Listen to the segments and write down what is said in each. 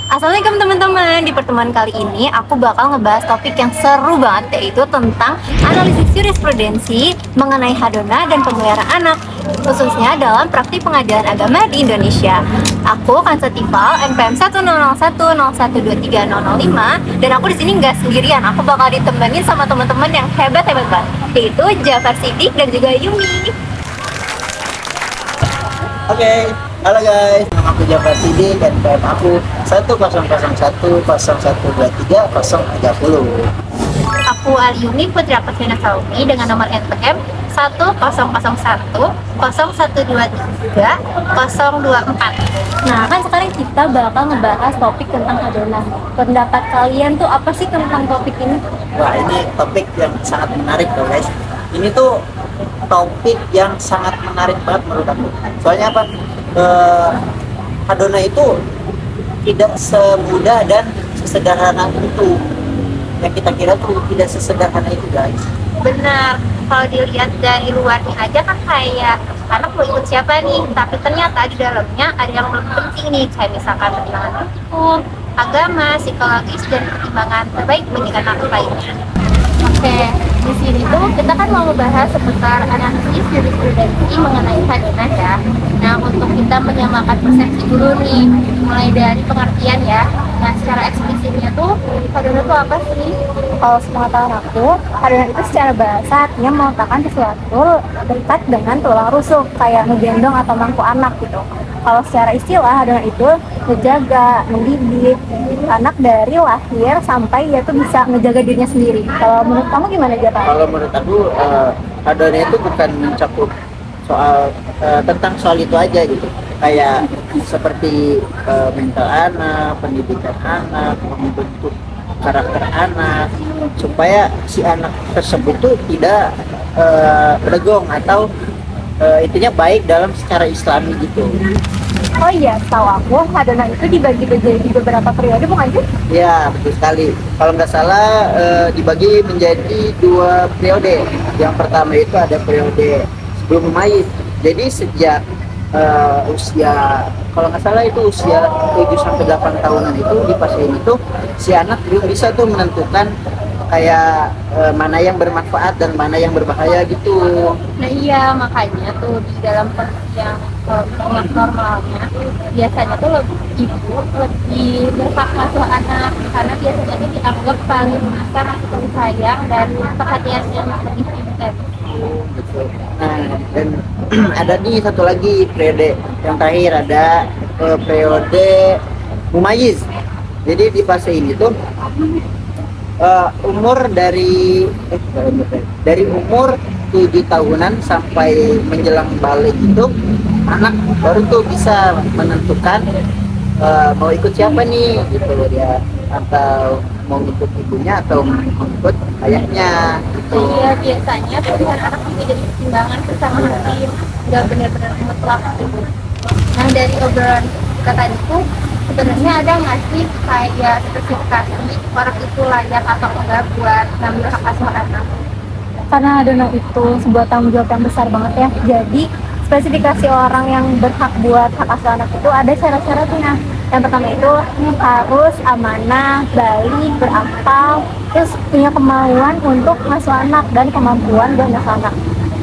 Assalamualaikum teman-teman. Di pertemuan kali ini aku bakal ngebahas topik yang seru banget, yaitu tentang analisis jurisprudensi mengenai hadona dan pemeliharaan anak, khususnya dalam praktik pengadilan agama di Indonesia. Aku Kansatifal NPM 10010123005 dan aku di sini nggak sendirian. Aku bakal ditemenin sama teman-teman yang hebat-hebat banget, yaitu Jafar Siddiq dan juga Yumi. Oke, halo guys, nama aku Jafar Siddiq dan NPM aku 10010123030. Aku Aliumi Putri Apasina Saumi dengan nomor NPM 100100123 Nah, kan sekarang kita bakal ngebahas topik tentang hadonah. Pendapat kalian tuh apa sih tentang topik ini? Wah, ini topik yang sangat menarik loh guys. Ini tuh topik yang sangat menarik banget menurut aku. Soalnya apa? Hadona itu tidak semudah dan sesederhana itu. Yang kita kira tuh tidak sesederhana itu guys. Benar, kalau dilihat dari luarnya aja kan kayak anak mau ikut siapa nih, tapi ternyata di dalamnya ada yang lebih penting nih, kayak misalkan pertimbangan hukum, agama, psikologis, dan pertimbangan terbaik bagi anak lainnya. Oke, di sini tuh kita kan mau membahas seputar analisis jurisprudensi mengenai hadonah ya. Nah, untuk kita menyamakan persepsi dulu nih, mulai dari pengertian ya. Nah, secara eksplisitnya tuh hadonah itu apa sih? Kalau sepengetahuan aku, hadonah itu secara bahasa artinya meletakkan sesuatu dekat dengan tulang rusuk, kayak ngegendong atau mangku anak gitu. Kalau secara istilah, hadonah itu ngejaga, mendidik anak dari lahir sampai dia tuh bisa ngejaga dirinya sendiri. Kalau menurut kamu gimana aja, Pak? Kalau menurut aku, hadona itu bukan mencakup soal tentang soal itu aja gitu. Kayak seperti mental anak, pendidikan anak, membentuk karakter anak supaya si anak tersebut tuh tidak bergong atau intinya baik dalam secara Islami gitu. Oh iya, tahu aku hadonah itu dibagi menjadi beberapa periode, bukan sih? Ya, betul sekali. Kalau nggak salah dibagi menjadi 2 periode. Yang pertama itu ada periode sebelum memayit. Jadi sejak usia, kalau nggak salah itu usia 7 sampai 8 tahunan itu di fase ini tuh si anak belum bisa tuh menentukan kayak mana yang bermanfaat dan mana yang berbahaya gitu. Nah iya, makanya tuh di dalam kondisi yang normalnya biasanya tuh ibu lebih berhak ngasuh anak karena biasanya itu dianggap paling besar atau sayang dan perhatiannya lebih intens. Betul. Nah, dan ada nih satu lagi periode yang terakhir, ada periode mumayyiz. Jadi di fase ini tuh umur dari umur 7 tahunan sampai menjelang balik itu anak baru tuh bisa menentukan mau ikut siapa nih gitu dia, atau mau ikut ibunya atau mau ikut ayahnya gitu. Iya, biasanya pilihan anak juga jadi pertimbangan bersama hakim, nggak benar-benar mutlak gitu. Nah, dari obrolan kita tadi tuh sebenarnya ada nggak sih kayak spesifikasi orang itu layak atau enggak buat ngambil hak asuh anak? Karena hadonah itu sebuah tanggung jawab yang besar banget ya. Jadi spesifikasi orang yang berhak buat hak asuh anak itu ada syarat-syaratnya. Yang pertama itu harus amanah, balik, berakal, terus punya kemauan untuk ngasuh anak dan kemampuan buat ngasuh anak.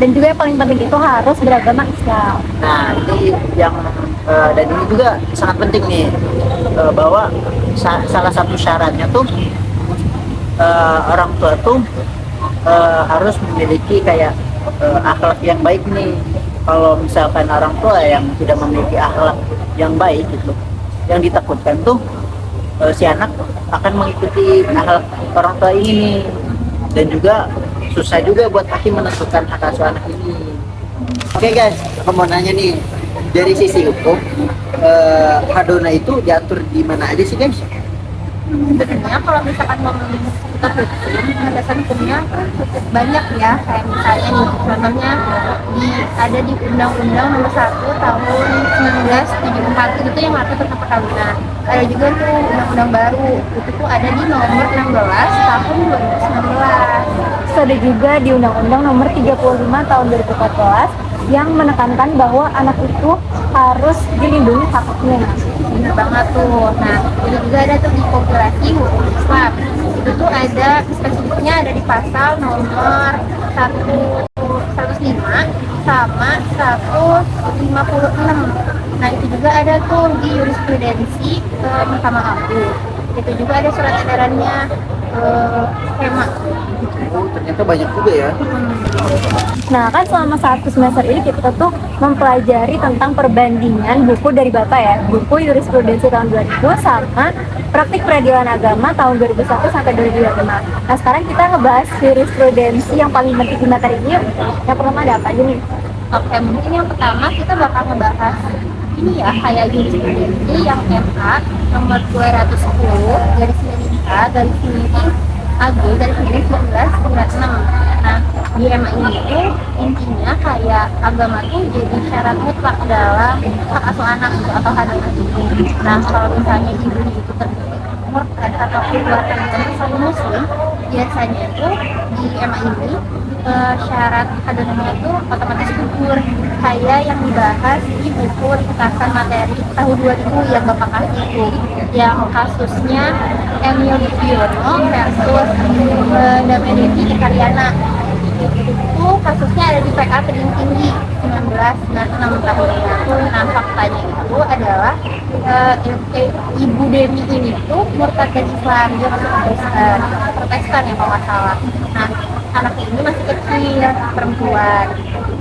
Dan juga yang paling penting itu harus beragama Islam. Nah, ini yang dan ini juga sangat penting nih, bahwa salah satu syaratnya tuh orang tua tuh harus memiliki kayak akhlak yang baik nih. Kalau misalkan orang tua yang tidak memiliki akhlak yang baik gitu, yang ditakutkan tuh si anak akan mengikuti akhlak orang tua ini nih. Dan juga susah juga buat hakim menentukan hak asuh anak ini. Oke guys, aku mau nanya nih, dari sisi hukum hadona itu diatur di mana aja sih guys? Sebenarnya kalau misalkan ngomongin seputar hukum, landasan hukumnya cukup banyak ya. Kayak misalnya nih, contohnya ada di Undang-Undang Nomor 1 Tahun 1974 itu yang mengatur tentang perkawinan. Ada juga tuh undang-undang baru, itu tuh ada di Nomor 16 Tahun 2019. Terus ada juga di Undang-Undang Nomor 35 Tahun 2014 yang menekankan bahwa anak itu harus dilindungi hak haknya. bener banget tuh. Nah, itu juga ada tuh di kompilasi hukum Islam. Itu tuh ada spesifiknya ada di pasal nomor 105 sama 156. Nah, itu juga ada tuh di jurisprudensi Mahkamah Agung. Itu juga ada surat edarannya skema. Oh, ternyata banyak juga ya. Nah, kan selama satu semester ini kita tuh mempelajari tentang perbandingan buku dari Bapak ya, buku jurisprudensi tahun 2000 sama praktik peradilan agama tahun 2001 sampai 2005. Nah, sekarang kita ngebahas jurisprudensi yang paling penting di materi ini. Yang pertama ada apa aja nih? Oke, mungkin yang pertama kita bakal ngebahas ini ya, kayak jurisprudensi yang MA nomor 210 garis miring A garis miring AG garis miring 1996. Nah, di MA ini tuh intinya kayak agama tuh jadi syarat mutlak dalam hak asuh anak gitu, atau hak anak itu. Nah, kalau misalnya ibunya itu terbukti murtad atau keluarga yang muslim, biasanya tuh di MA ini syarat adonannya itu otomatis gugur, kayak yang dibahas di buku ringkasan materi tahun 2000 yang Bapak kasih itu, yang kasusnya Emil Biono versus Dameniti Italiana. Itu kasusnya ada di PA Keding Tinggi 1996 tahunnya. Nah, faktanya itu adalah Ibu Demi ini tuh murtad dari Islam, dia masuk Protestan ya kalau nggak salah. Nah, anak ini masih kecil, perempuan.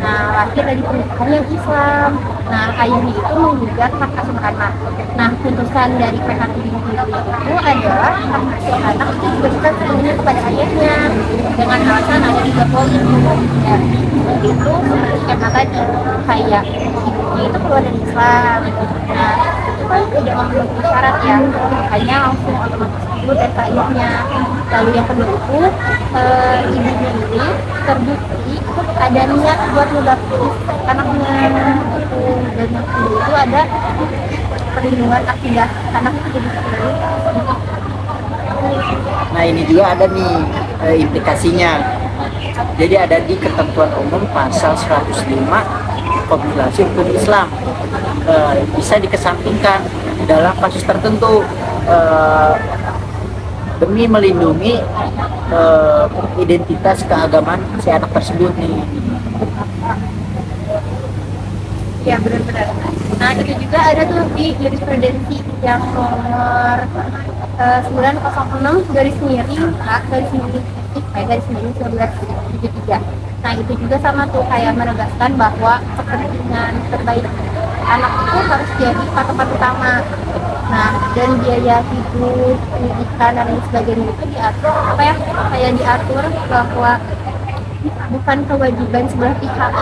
Nah, lahir dari pernikahan yang Islam. Nah, ayahnya itu menggugat hak asuh anak. Nah, putusan dari PH Keding Tinggi itu adalah hak asuh anak itu diberikan sepenuhnya kepada ayahnya dengan alasan ada 3 poin. Ya, itu seperti kata tadi, kayak ibunya itu keluar dari Islam. Nah, itu kan tidak memenuhi syarat ya, makanya langsung otomatis gugur dari ayahnya. Lalu yang kedua itu ibunya ini terbukti ada niat buat ngebaptis anaknya itu. Dan yang kedua itu ada perlindungan akidah anak itu jadi seperti. Nah, ini juga ada nih implikasinya. Jadi ada di ketentuan umum pasal 105 kompilasi hukum Islam, bisa dikesampingkan dalam kasus tertentu demi melindungi identitas keagamaan si anak tersebut nih. Ya, benar-benar. Nah, itu juga ada tuh di jurisprudensi yang nomor 906 garis miring A garis miring garis miring 1973. Nah, itu juga sama tuh, kayak menegaskan bahwa kepentingan terbaik anak itu harus jadi patokan utama. Nah, dan biaya hidup, pendidikan dan lain sebagainya itu diatur apa ya, kayak diatur bahwa bukan kewajiban sebelah pihak,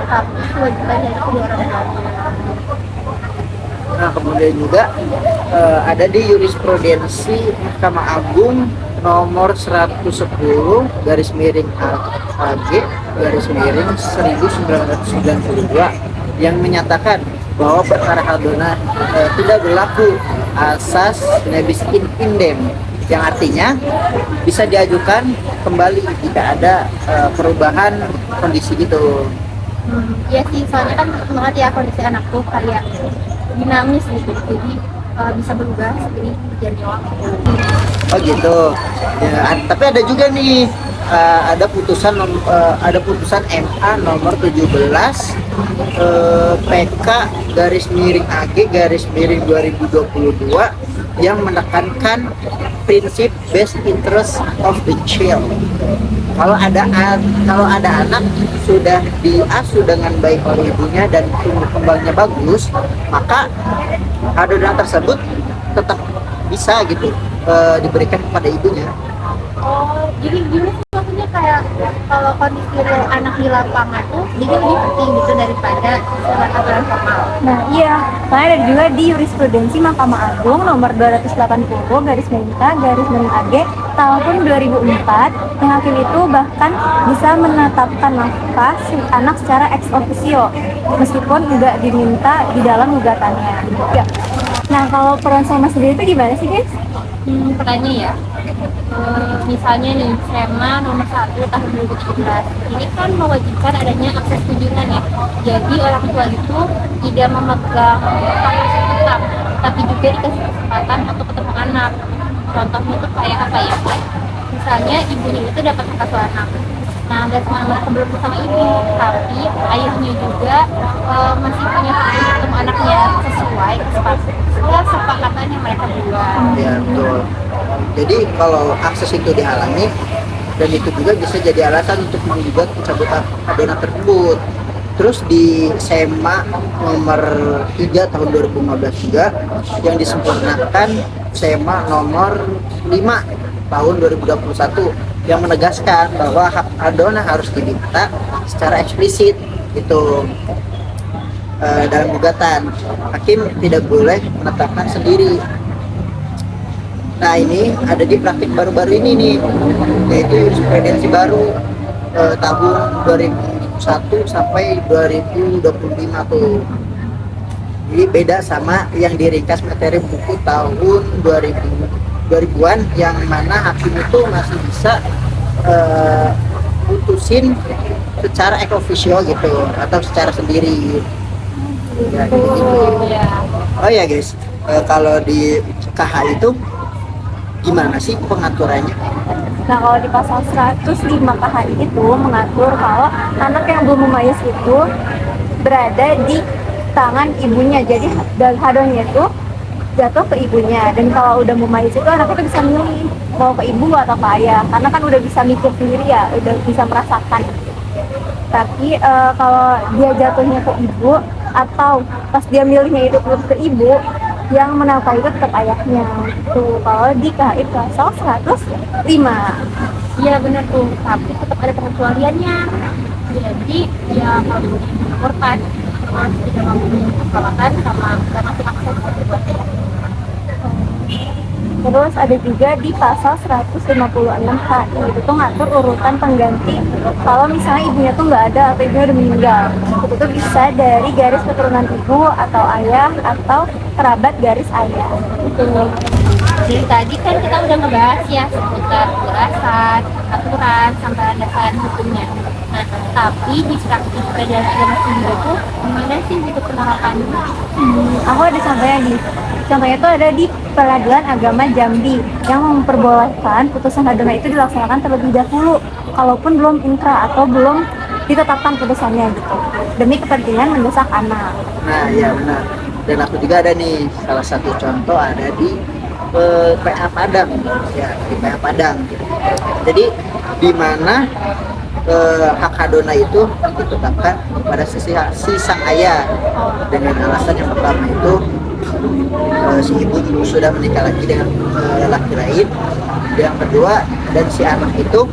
tapi kewajiban dari kedua orang tua. Nah, kemudian juga ada di jurisprudensi Mahkamah Agung nomor 110 garis miring AG garis miring 1992 yang menyatakan bahwa perkara hadona tidak berlaku asas nebis in idem, yang artinya bisa diajukan kembali jika ada perubahan kondisi gitu. Iya sih, soalnya kan banget ya kondisi anak tuh kayak dinamis gitu, jadi bisa berubah seiring berjalannya waktu. Oh gitu. Ya, tapi ada juga nih ada putusan MA nomor 17 PK garis miring AG garis miring 2022 yang menekankan prinsip best interest of the child. Kalau ada anak sudah diasuh dengan baik oleh ibunya dan tumbuh kembangnya bagus, maka adonan tersebut tetap bisa gitu diberikan kepada ibunya. Oh, jadi gini sih maksudnya, kayak kalau kondisi anak di lapangan tuh jadi lebih penting gitu daripada surat aturan formal. Nah, iya. Makanya ada juga di jurisprudensi Mahkamah Agung nomor 280 garis miring K garis miring AG tahun 2004, yang hakim itu bahkan bisa menetapkan nafkah si anak secara ex officio meskipun nggak diminta di dalam gugatannya. Ya. Nah, kalau peran sama sendiri itu gimana sih, guys? Pertanyaan ya, misalnya nih SEMA nomor 1 tahun 2017 ini kan mewajibkan adanya akses kunjungan ya. Jadi orang tua itu tidak memegang hak tetap tapi juga dikasih kesempatan untuk ketemu anak. Contohnya itu kayak apa ya? Misalnya ibunya itu dapat hak asuh anak. Nah, nggak cuma mereka belum bersama ibu, tapi ayahnya juga masih punya hak untuk ketemu anaknya sesuai kesepakatan yang mereka buat. Ya betul. Jadi kalau akses itu dihalangi, dan itu juga bisa jadi alasan untuk menggugat pencabutan adonan tersebut. Terus di SEMA nomor 3 tahun 2015 juga yang disempurnakan SEMA nomor 5 tahun 2021 yang menegaskan bahwa hak adonan harus diminta secara eksplisit itu dalam gugatan. Hakim tidak boleh menetapkan sendiri. Nah, ini ada di praktik baru-baru ini nih, yaitu jurisprudensi baru tahun 2001 sampai 2025 tuh. Jadi beda sama yang diringkas materi buku tahun 2000-an yang mana hakim itu masih bisa putusin secara ex officio gitu atau secara sendiri. Ya, gitu. Oh ya guys, kalau di KH itu gimana sih pengaturannya? Nah, kalau di pasal 105 KHI itu mengatur kalau anak yang belum memayus itu berada di tangan ibunya. Jadi hadonnya itu jatuh ke ibunya. Dan kalau udah memayus itu anak itu bisa milih mau ke ibu atau ke ayah. Karena kan udah bisa mikir sendiri ya, udah bisa merasakan. Tapi kalau dia jatuhnya ke ibu atau pas dia milihnya itu ke ibu, yang menafkahi itu tetap ayahnya. Tuh, kalau di KHI pasal 105. Iya benar tuh, tapi tetap ada pengecualiannya. Jadi ya kalau melaporkan harus tidak mempunyai kesalahan sama nggak masih akses buat dia. Terus ada juga di pasal 156 KI itu tuh ngatur urutan pengganti kalau misalnya ibunya tuh nggak ada atau ibunya udah meninggal. Itu tuh bisa dari garis keturunan ibu atau ayah atau kerabat garis ayah. Itu. Dari tadi kan kita udah ngebahas ya seputar kekerasan, aturan, sampai landasan hukumnya. Nah, tapi di praktik peredaran agama sendiri tuh gimana sih gitu penerapannya? Aku ada contohnya nih. Contohnya itu ada di Pengadilan Agama Jambi yang memperbolehkan putusan hadona itu dilaksanakan terlebih dahulu, kalaupun belum inkrah atau belum ditetapkan putusannya gitu, demi kepentingan mendesak anak. Nah, ya benar. Dan aku juga ada nih salah satu contoh ada di PA Padang, ya di PA Padang. Jadi di mana hak hadona itu ditetapkan pada si sang ayah dengan alasan yang pertama itu si ibu sudah menikah lagi dengan laki lain, yang kedua dan si anak itu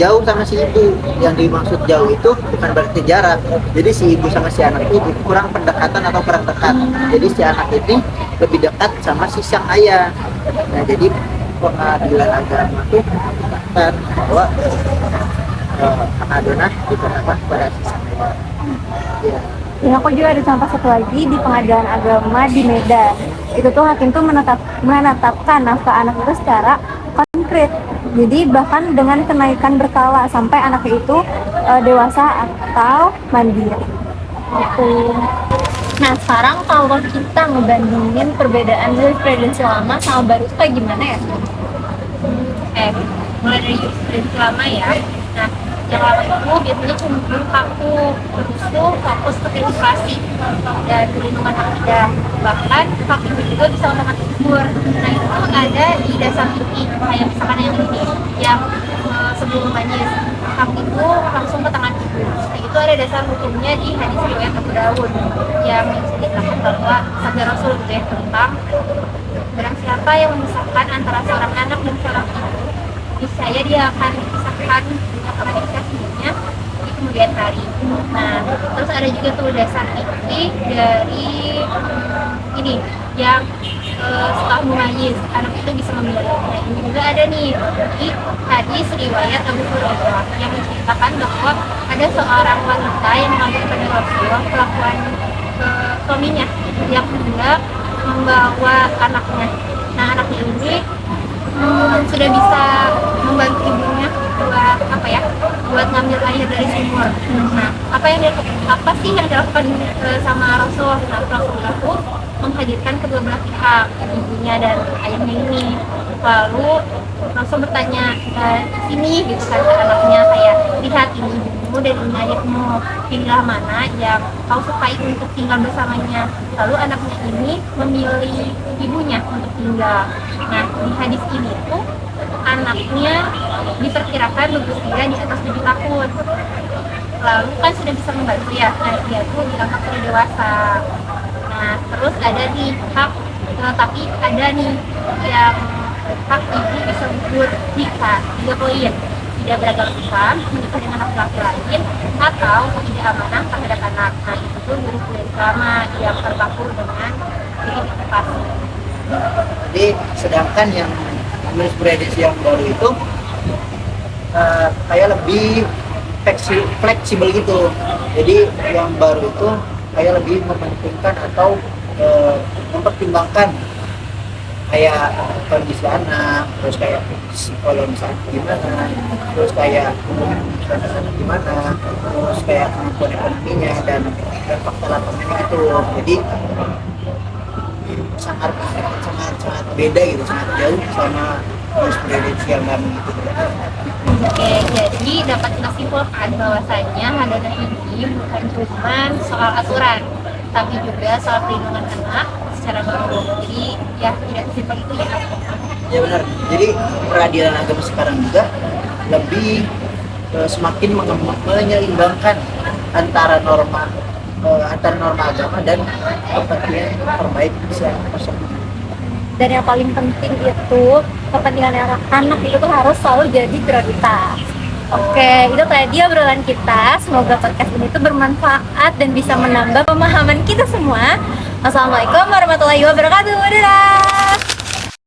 jauh sama si ibu. Yang dimaksud jauh itu bukan berarti jarak, jadi si ibu sama si anak itu kurang pendekatan atau kurang dekat, jadi si anak ini lebih dekat sama si sang ayah. Nah, jadi pengadilan agama itu mengatakan bahwa hak adonah ditetapkan pada si sang ayah. Ya. Ya, aku juga ada contoh satu lagi di Pengadilan Agama di Medan. Itu tuh hakim tuh menetapkan nafkah anak itu secara konkret. Jadi bahkan dengan kenaikan berkala sampai anaknya itu dewasa atau mandiri. Gitu. Nah sekarang kalau kita ngebandingin perbedaan jurisprudensi lama sama baru itu kayak gimana ya? Mulai dari jurisprudensi lama ya. Nah yang lama itu biasanya cenderung kaku, terus tuh fokus ke ilustrasi dan perlindungan hak tidak. Bahkan hakim juga bisa otomatis gugur. Nah itu ada di dasar ini, kayak misalkan yang ini, yang sebelum majelis hak itu langsung ke tangan ibu. Nah itu ada dasar hukumnya di hadis riwayat Abu Dawud yang menceritakan bahwa sabda Rasul gitu ya tentang barang siapa yang memisahkan antara seorang anak dan seorang ibu, niscaya dia akan dipisahkan atau menikahnya di kemudian hari. Nah terus ada juga tuh dasar fikih dari ini yang setelah mumayyiz anak itu bisa memilih. Nah ini juga ada nih di hadis riwayat Abu Hurairah yang menceritakan bahwa ada seorang wanita yang mengambil kepada Rasulullah kelakuan suaminya yang hendak membawa anaknya. Nah anaknya ini sudah bisa membantu ibunya buat apa ya, buat ngambil air dari sumur. Nah, apa sih yang dilakukan sama Rasul? Nah, Rasul itu menghadirkan kedua belah pihak, ibunya dan ayahnya ini. Lalu Rasul bertanya, sini gitu kan ke anaknya, kayak lihat ini ibumu dan ini ayahmu, pilihlah mana yang kau sukai untuk tinggal bersamanya. Lalu anaknya ini memilih ibunya untuk tinggal. Nah, di hadis ini tuh anaknya diperkirakan berusia di atas 7 tahun. Lalu kan sudah bisa membantu ya, nah dia tuh dianggap sudah dewasa. Nah, terus ada nih hak, tapi ada nih yang hak ibu disebut jika 3 poin: tidak beragama Islam, menikah dengan laki-laki lain, atau tidak amanah terhadap anak. Nah, itu tuh poin pertama yang terbaku dengan identifikasi. Jadi sedangkan yang jurisprudensi yang baru itu kayak lebih fleksibel gitu. Jadi yang baru itu kayak lebih mementingkan atau mempertimbangkan kayak kondisi anak, terus kayak kalau misalnya gimana, terus kayak gimana, terus kayak kemampuan ekonominya dan faktor latarnya gitu. Jadi sangat beda gitu, sangat jauh sama jurisprudensi yang kami gitu. Oke, jadi dapat kita simpulkan bahwasanya hadanah ini bukan cuma soal aturan, tapi juga soal perlindungan anak secara menyeluruh. Jadi ya tidak simpel itu ya. Ya benar. Jadi peradilan agama sekarang juga lebih semakin menyeimbangkan antara norma agama dan kepentingan terbaik seorang masyarakat. Dan yang paling penting itu kepentingan anak itu tuh harus selalu jadi prioritas. Oke, itu tadi obrolan kita. Semoga podcast ini tuh bermanfaat dan bisa menambah pemahaman kita semua. Wassalamualaikum warahmatullahi wabarakatuh. Dadah.